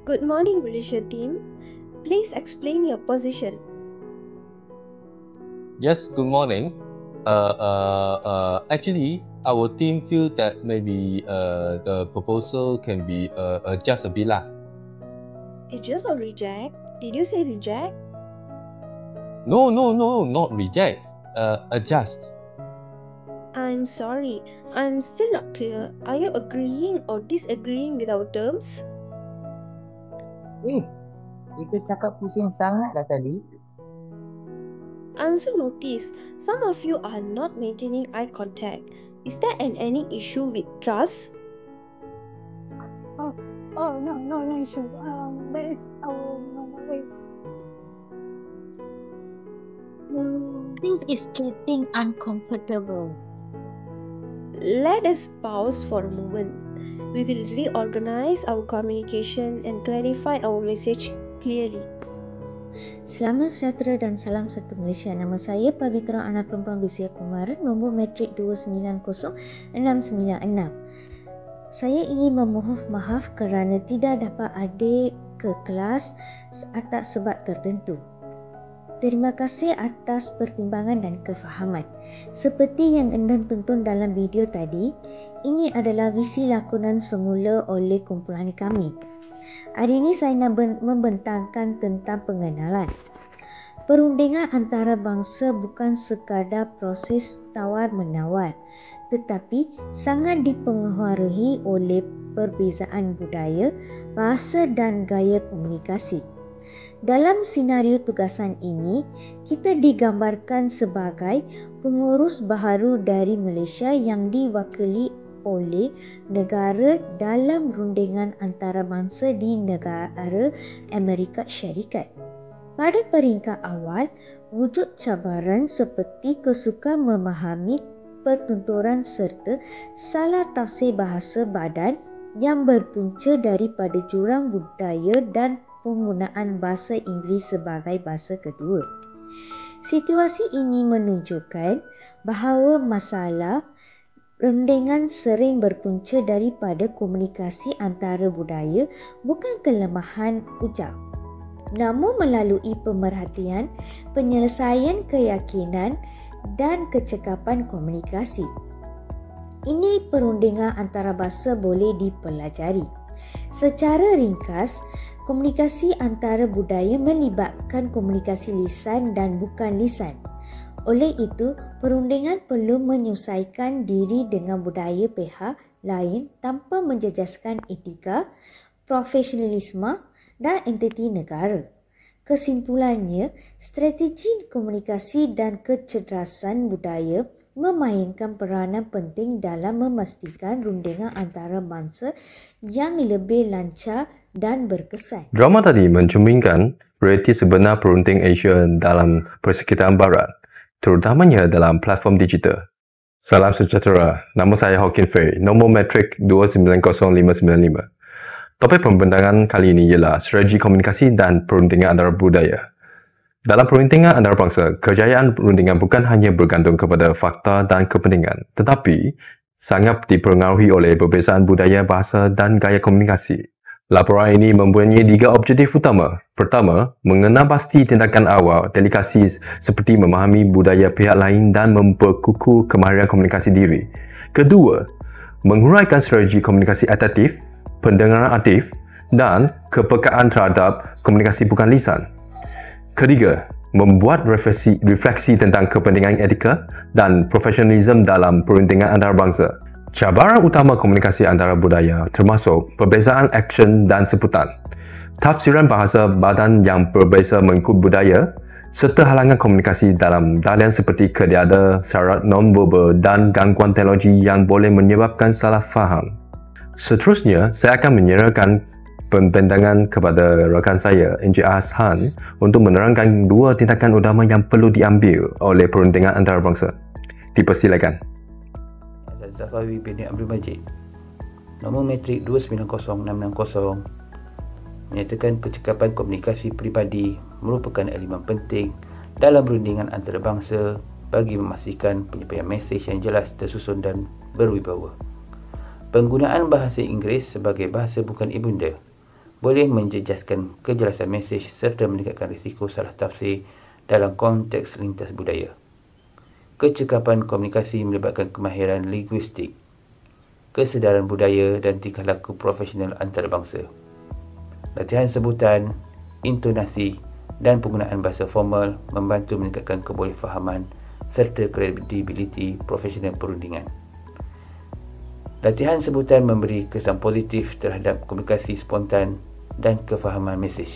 Good morning, Malaysia team. Please explain your position. Yes, good morning. Actually, our team feel that maybe the proposal can be adjust a bit lah. Adjust or reject? Did you say reject? No, not reject. Adjust. I'm sorry, I'm still not clear. Are you agreeing or disagreeing with our terms? Kita cakap pusing sangat dah tadi. I also noticed some of you are not maintaining eye contact. Is there any issue with trust? Oh, no issue. That is our normal way. This is getting uncomfortable. Let us pause for a moment. We will reorganize our communication and clarify our message clearly. Selamat sejahtera dan salam satu Malaysia. Nama saya Pavitra anak perempuan Bisia Kumaran, nombor matrik 290-696. Saya ingin memohon maaf kerana tidak dapat hadir ke kelas atas sebab tertentu. Terima kasih atas pertimbangan dan kefahaman. Seperti yang anda tonton dalam video tadi, ini adalah visi lakonan semula oleh kumpulan kami. Hari ini saya nak membentangkan tentang pengenalan. Perundingan antarabangsa bukan sekadar proses tawar-menawar, tetapi sangat dipengaruhi oleh perbezaan budaya, bahasa dan gaya komunikasi. Dalam senario tugasan ini, kita digambarkan sebagai pengurus baharu dari Malaysia yang diwakili oleh negara dalam rundingan antarabangsa di negara Amerika Syarikat. Pada peringkat awal, wujud cabaran seperti kesukaan memahami pertuturan serta salah tafsir bahasa badan yang berpunca daripada jurang budaya dan penggunaan bahasa Inggeris sebagai bahasa kedua. Situasi ini menunjukkan bahawa masalah rundingan sering berpunca daripada komunikasi antara budaya, bukan kelemahan ucap. Namun melalui pemerhatian, penyelesaian keyakinan dan kecekapan komunikasi. Ini perundingan antarabangsa boleh dipelajari. Secara ringkas, komunikasi antara budaya melibatkan komunikasi lisan dan bukan lisan. Oleh itu, perundingan perlu menyesuaikan diri dengan budaya pihak lain tanpa menjejaskan etika, profesionalisme dan entiti negara. Kesimpulannya, strategi komunikasi dan kecerdasan budaya memainkan peranan penting dalam memastikan rundingan antarabangsa yang lebih lancar dan berkesan. Drama tadi mencerminkan realiti sebenar perunding Asia dalam persekitaran barat, terutamanya dalam platform digital. Salam sejahtera, nama saya Hokin Fei, nombor matrik 290-595. Topik pembentangan kali ini ialah strategi komunikasi dan perundingan antara budaya. Dalam perundingan antarabangsa, kejayaan perundingan bukan hanya bergantung kepada fakta dan kepentingan, tetapi sangat dipengaruhi oleh perbezaan budaya, bahasa dan gaya komunikasi. Laporan ini mempunyai 3 objektif utama. Pertama, mengenal pasti tindakan awal delegasi seperti memahami budaya pihak lain dan memperkukuh kemahiran komunikasi diri. Kedua, menguraikan strategi komunikasi adaptif, pendengaran aktif dan kepekaan terhadap komunikasi bukan lisan. Ketiga, membuat refleksi tentang kepentingan etika dan profesionalisme dalam perundingan antarabangsa. Cabaran utama komunikasi antara budaya termasuk perbezaan aksyen dan sebutan, tafsiran bahasa badan yang berbeza mengikut budaya, serta halangan komunikasi dalam talian seperti ketiada syarat non-verbal dan gangguan teknologi yang boleh menyebabkan salah faham. Seterusnya, saya akan menyerahkan pembentangan kepada rakan saya, Encik Hassan, untuk menerangkan 2 tindakan utama yang perlu diambil oleh perundingan antarabangsa. Dipersilakan. Zafawi bin Abdul Majid, nombor matrik 290-660, menyatakan percakapan komunikasi peribadi merupakan elemen penting dalam perundingan antarabangsa bagi memastikan penyampaian mesej yang jelas, tersusun dan berwibawa. Penggunaan bahasa Inggeris sebagai bahasa bukan ibunda boleh menjejaskan kejelasan mesej serta meningkatkan risiko salah tafsir dalam konteks lintas budaya. Kecekapan komunikasi melibatkan kemahiran linguistik, kesedaran budaya dan tingkah laku profesional antarabangsa. Latihan sebutan, intonasi dan penggunaan bahasa formal membantu meningkatkan kebolehfahaman serta kredibiliti profesional perundingan. Latihan sebutan memberi kesan positif terhadap komunikasi spontan dan kefahaman mesej.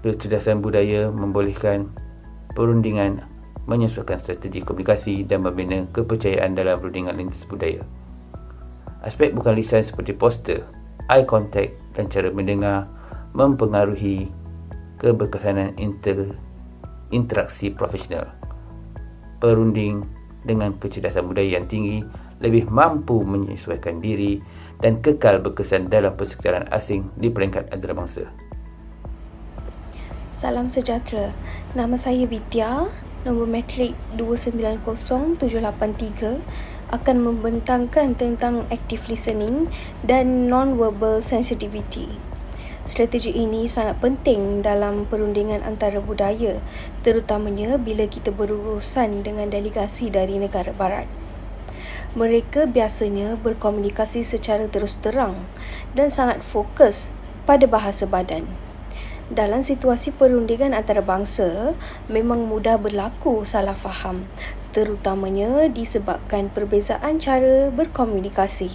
Kecerdasan budaya membolehkan perundingan menyesuaikan strategi komunikasi dan membina kepercayaan dalam perundingan lintas budaya. Aspek bukan lisan seperti poster, eye contact dan cara mendengar mempengaruhi keberkesanan interaksi profesional. Perunding dengan kecerdasan budaya yang tinggi lebih mampu menyesuaikan diri dan kekal berkesan dalam persekitaran asing di peringkat antarabangsa. Salam sejahtera. Nama saya Vidya. Nombor matrik 290783 akan membentangkan tentang active listening dan non-verbal sensitivity. Strategi ini sangat penting dalam perundingan antara budaya, terutamanya bila kita berurusan dengan delegasi dari negara barat. Mereka biasanya berkomunikasi secara terus terang dan sangat fokus pada bahasa badan. Dalam situasi perundingan antarabangsa, memang mudah berlaku salah faham, terutamanya disebabkan perbezaan cara berkomunikasi.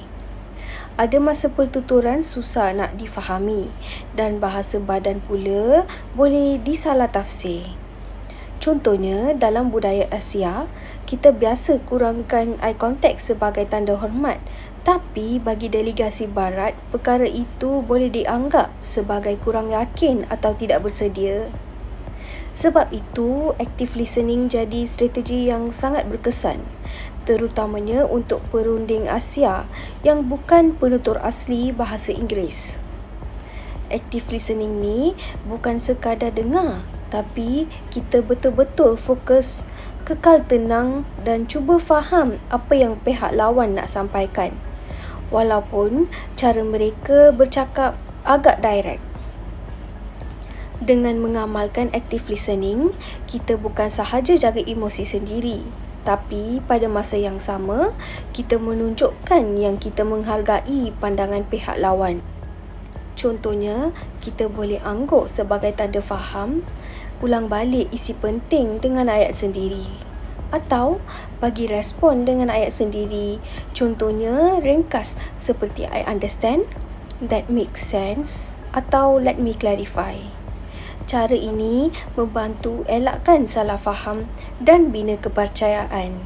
Ada masa pertuturan susah nak difahami dan bahasa badan pula boleh disalah tafsir. Contohnya, dalam budaya Asia, kita biasa kurangkan eye contact sebagai tanda hormat. Tapi bagi delegasi barat, perkara itu boleh dianggap sebagai kurang yakin atau tidak bersedia. Sebab itu, active listening jadi strategi yang sangat berkesan, terutamanya untuk perunding Asia yang bukan penutur asli bahasa Inggeris. Active listening ni bukan sekadar dengar, tapi kita betul-betul fokus, kekal tenang dan cuba faham apa yang pihak lawan nak sampaikan. Walaupun cara mereka bercakap agak direct. Dengan mengamalkan active listening, kita bukan sahaja jaga emosi sendiri, tapi pada masa yang sama, kita menunjukkan yang kita menghargai pandangan pihak lawan. Contohnya, kita boleh angguk sebagai tanda faham, ulang balik isi penting dengan ayat sendiri. Atau bagi respon dengan ayat sendiri, contohnya ringkas seperti I understand, that makes sense, atau let me clarify. Cara ini membantu elakkan salah faham dan bina kepercayaan.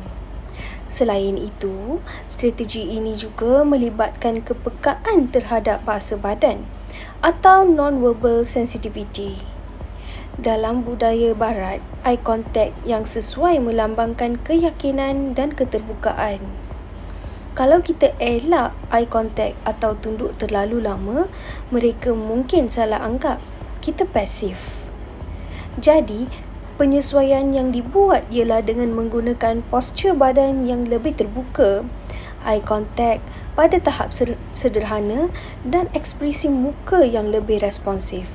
Selain itu, strategi ini juga melibatkan kepekaan terhadap bahasa badan atau non-verbal sensitivity. Dalam budaya barat, eye contact yang sesuai melambangkan keyakinan dan keterbukaan. Kalau kita elak eye contact atau tunduk terlalu lama, mereka mungkin salah anggap kita pasif. Jadi, penyesuaian yang dibuat ialah dengan menggunakan postur badan yang lebih terbuka, eye contact pada tahap sederhana dan ekspresi muka yang lebih responsif.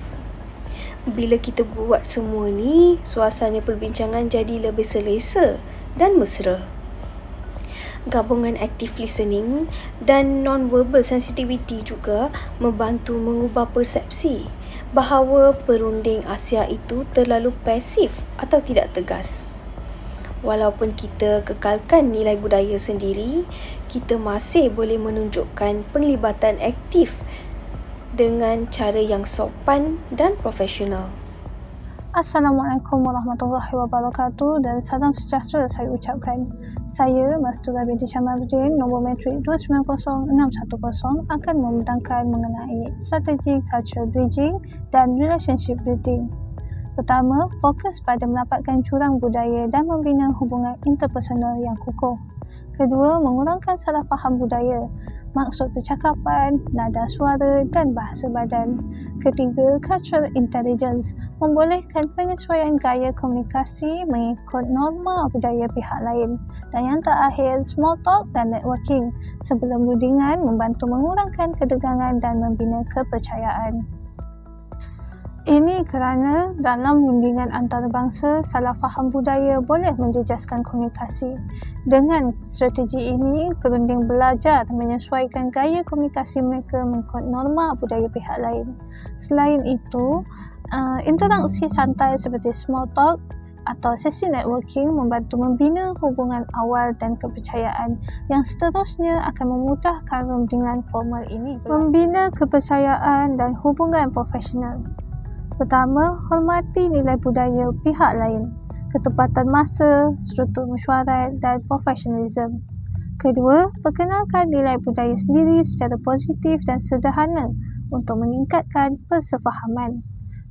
Bila kita buat semua ni, suasana perbincangan jadi lebih selesa dan mesra. Gabungan active listening dan non-verbal sensitivity juga membantu mengubah persepsi bahawa perunding Asia itu terlalu pasif atau tidak tegas. Walaupun kita kekalkan nilai budaya sendiri, kita masih boleh menunjukkan penglibatan aktif dengan cara yang sopan dan profesional. Assalamualaikum warahmatullahi wabarakatuh dan salam sejahtera saya ucapkan. Saya Mastura binti Syamaluddin, nombor matrik 290610 akan membentangkan mengenai strategi cultural bridging dan relationship building. Pertama, fokus pada mendapatkan jurang budaya dan membina hubungan interpersonal yang kukuh. Kedua, mengurangkan salah faham budaya. maksud percakapan, nada suara dan bahasa badan. Ketiga, cultural intelligence membolehkan penyesuaian gaya komunikasi mengikut norma budaya pihak lain. Dan yang terakhir, small talk dan networking sebelum rundingan membantu mengurangkan ketegangan dan membina kepercayaan. Ini kerana dalam rundingan antarabangsa, salah faham budaya boleh menjejaskan komunikasi. Dengan strategi ini, perunding belajar menyesuaikan gaya komunikasi mereka mengikut norma budaya pihak lain. Selain itu, interaksi santai seperti small talk atau sesi networking membantu membina hubungan awal dan kepercayaan yang seterusnya akan memudahkan rundingan formal ini. Membina kepercayaan dan hubungan profesional. Pertama, hormati nilai budaya pihak lain, ketepatan masa, struktur mesyuarat dan profesionalisme. Kedua, perkenalkan nilai budaya sendiri secara positif dan sederhana untuk meningkatkan persefahaman.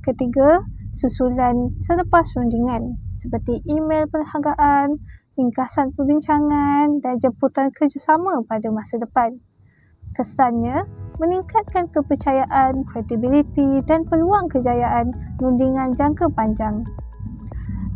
Ketiga, susulan selepas rundingan seperti email penghargaan, ringkasan perbincangan dan jemputan kerjasama pada masa depan. Kesannya, meningkatkan kepercayaan, kredibiliti dan peluang kejayaan rundingan jangka panjang.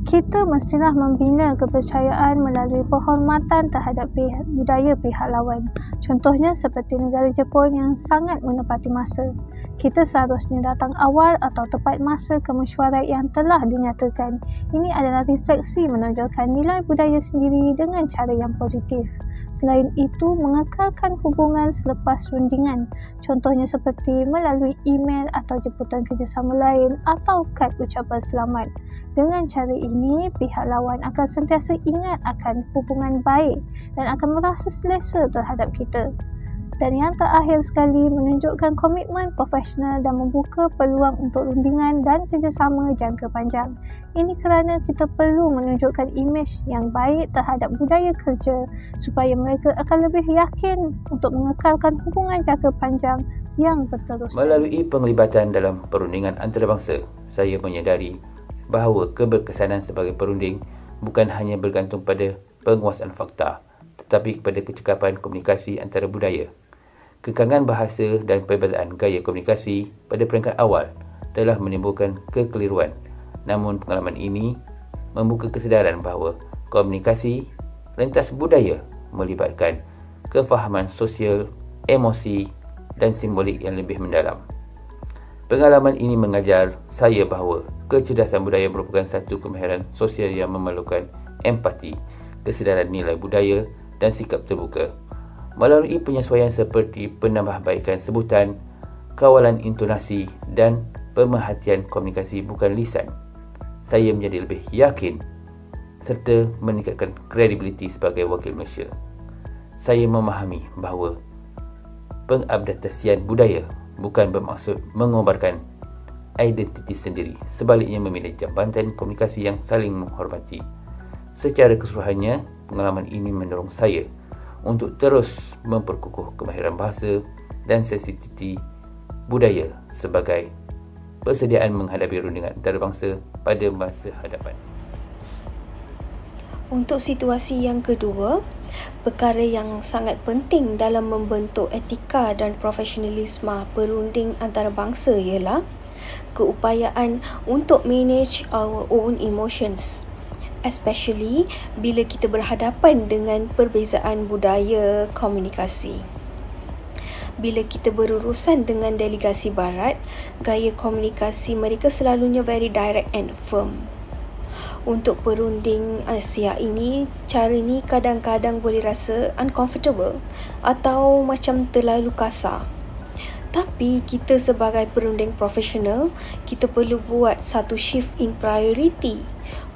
Kita mestilah membina kepercayaan melalui penghormatan terhadap budaya pihak lawan. Contohnya seperti negara Jepun yang sangat menepati masa. Kita seharusnya datang awal atau tepat masa ke mesyuarat yang telah dinyatakan. Ini adalah refleksi menonjolkan nilai budaya sendiri dengan cara yang positif. Selain itu, mengekalkan hubungan selepas rundingan. Contohnya seperti melalui email atau jemputan kerjasama lain atau kad ucapan selamat. Dengan cara ini, pihak lawan akan sentiasa ingat akan hubungan baik dan akan merasa selesa terhadap kita. Dan yang terakhir sekali, menunjukkan komitmen profesional dan membuka peluang untuk rundingan dan kerjasama jangka panjang. Ini kerana kita perlu menunjukkan imej yang baik terhadap budaya kerja supaya mereka akan lebih yakin untuk mengekalkan hubungan jangka panjang yang berterusan. Melalui penglibatan dalam perundingan antarabangsa, saya menyadari bahawa keberkesanan sebagai perunding bukan hanya bergantung pada penguasaan fakta, tetapi kepada kecekapan komunikasi antara budaya. Kekangan bahasa dan perbezaan gaya komunikasi pada peringkat awal telah menimbulkan kekeliruan. Namun pengalaman ini membuka kesedaran bahawa komunikasi lintas budaya melibatkan kefahaman sosial, emosi dan simbolik yang lebih mendalam. Pengalaman ini mengajar saya bahawa kecerdasan budaya merupakan satu kemahiran sosial yang memerlukan empati, kesedaran nilai budaya dan sikap terbuka. Melalui penyesuaian seperti penambahbaikan sebutan, kawalan intonasi dan pemerhatian komunikasi bukan lisan, saya menjadi lebih yakin serta meningkatkan kredibiliti sebagai wakil Malaysia. Saya memahami bahawa pengupdatasian budaya bukan bermaksud mengobarkan identiti sendiri, sebaliknya memilih jambatan komunikasi yang saling menghormati. Secara keseluruhannya, pengalaman ini mendorong saya untuk terus memperkukuh kemahiran bahasa dan sensitiviti budaya sebagai persediaan menghadapi rundingan antarabangsa pada masa hadapan. Untuk situasi yang kedua, perkara yang sangat penting dalam membentuk etika dan profesionalisme perunding antarabangsa ialah keupayaan untuk manage our own emotions, especially bila kita berhadapan dengan perbezaan budaya komunikasi. Bila kita berurusan dengan delegasi barat, gaya komunikasi mereka selalunya very direct and firm. Untuk perunding Asia ini, cara ni kadang-kadang boleh rasa uncomfortable atau macam terlalu kasar. Tapi kita sebagai perunding profesional, kita perlu buat satu shift in priority.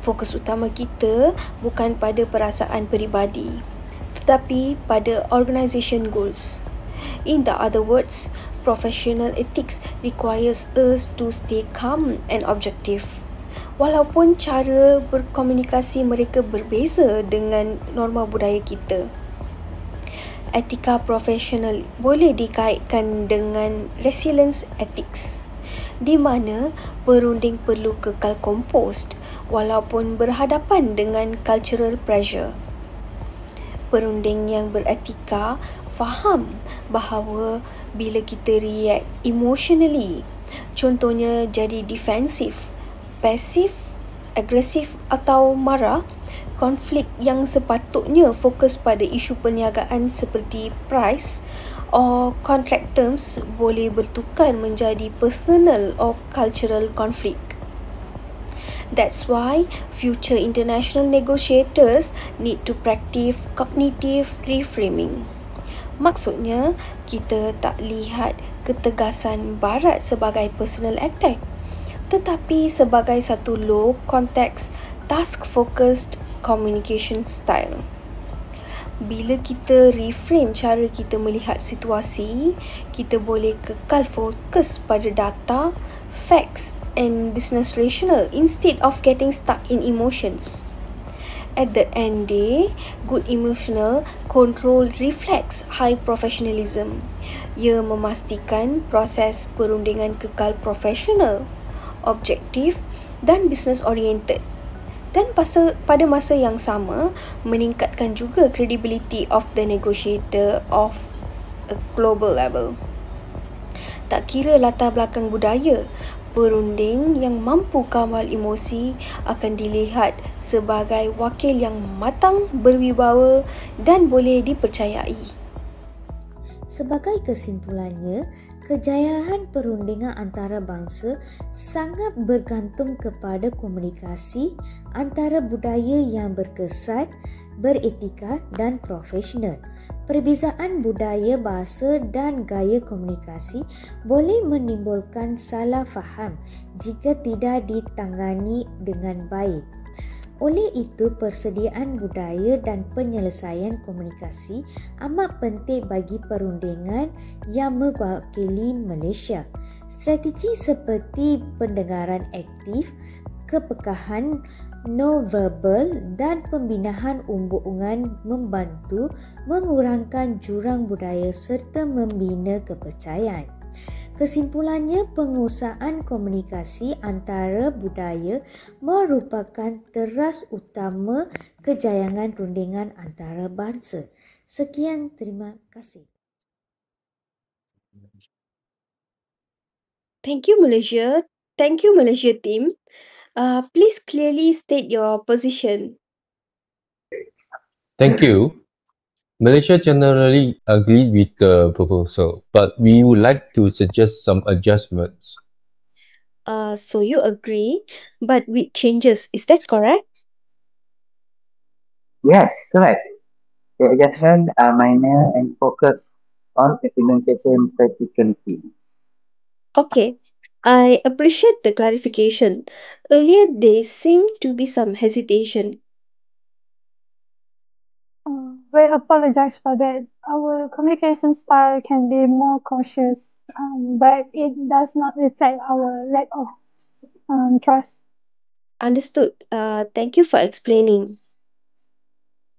Fokus utama kita bukan pada perasaan peribadi, tetapi pada organisation goals. In the other words, professional ethics requires us to stay calm and objective. Walaupun cara berkomunikasi mereka berbeza dengan norma budaya kita. Etika profesional boleh dikaitkan dengan resilience ethics, di mana perunding perlu kekal composed walaupun berhadapan dengan cultural pressure. Perunding yang beretika faham bahawa bila kita react emotionally, contohnya jadi defensif, pasif, agresif atau marah, konflik yang sepatutnya fokus pada isu perniagaan seperti price or contract terms boleh bertukar menjadi personal or cultural conflict. That's why future international negotiators need to practice cognitive reframing. Maksudnya, kita tak lihat ketegasan barat sebagai personal attack, tetapi sebagai satu low context, task-focused communication style. Bila kita reframe cara kita melihat situasi, kita boleh kekal fokus pada data, facts and business rationale instead of getting stuck in emotions. At the end day, good emotional control reflects high professionalism. Ia memastikan proses perundingan kekal profesional, objektif dan business oriented. Dan pada masa yang sama, meningkatkan juga credibility of the negotiator of a global level. Tak kira latar belakang budaya, perunding yang mampu kawal emosi akan dilihat sebagai wakil yang matang, berwibawa dan boleh dipercayai. Sebagai kesimpulannya, kejayaan perundingan antarabangsa sangat bergantung kepada komunikasi antara budaya yang berkesan, beretika dan profesional. Perbezaan budaya, bahasa dan gaya komunikasi boleh menimbulkan salah faham jika tidak ditangani dengan baik. Oleh itu, persediaan budaya dan penyelesaian komunikasi amat penting bagi perundingan yang mewakili Malaysia. Strategi seperti pendengaran aktif, kepekahan non-verbal dan pembinaan hubungan membantu mengurangkan jurang budaya serta membina kepercayaan. Kesimpulannya, pengusahaan komunikasi antara budaya merupakan teras utama kejayaan rundingan antarabangsa. Sekian, terima kasih. Thank you, Malaysia. Thank you, Malaysia team. Please clearly state your position. Thank you. Malaysia generally agreed with the proposal, but we would like to suggest some adjustments. So you agree, but with changes, is that correct? Yes, correct. The adjustments are minor and focus on implementation practicality. Okay, I appreciate the clarification. Earlier, there seemed to be some hesitation. We apologize for that. Our communication style can be more cautious, but it does not reflect our lack of trust. Understood. Thank you for explaining.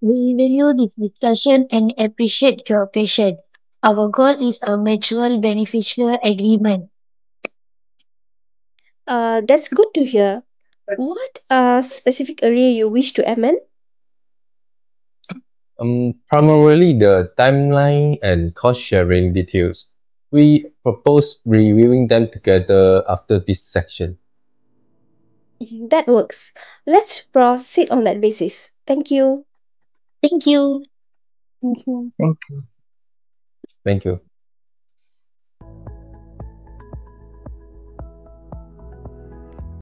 We value this discussion and appreciate your patience. Our goal is a mutual beneficial agreement. That's good to hear. What specific area you wish to amend? Primarily the timeline and cost sharing details. We propose reviewing them together after this section. That works. Let's proceed on that basis. Thank you. Thank you. Thank you. Thank you. Thank you.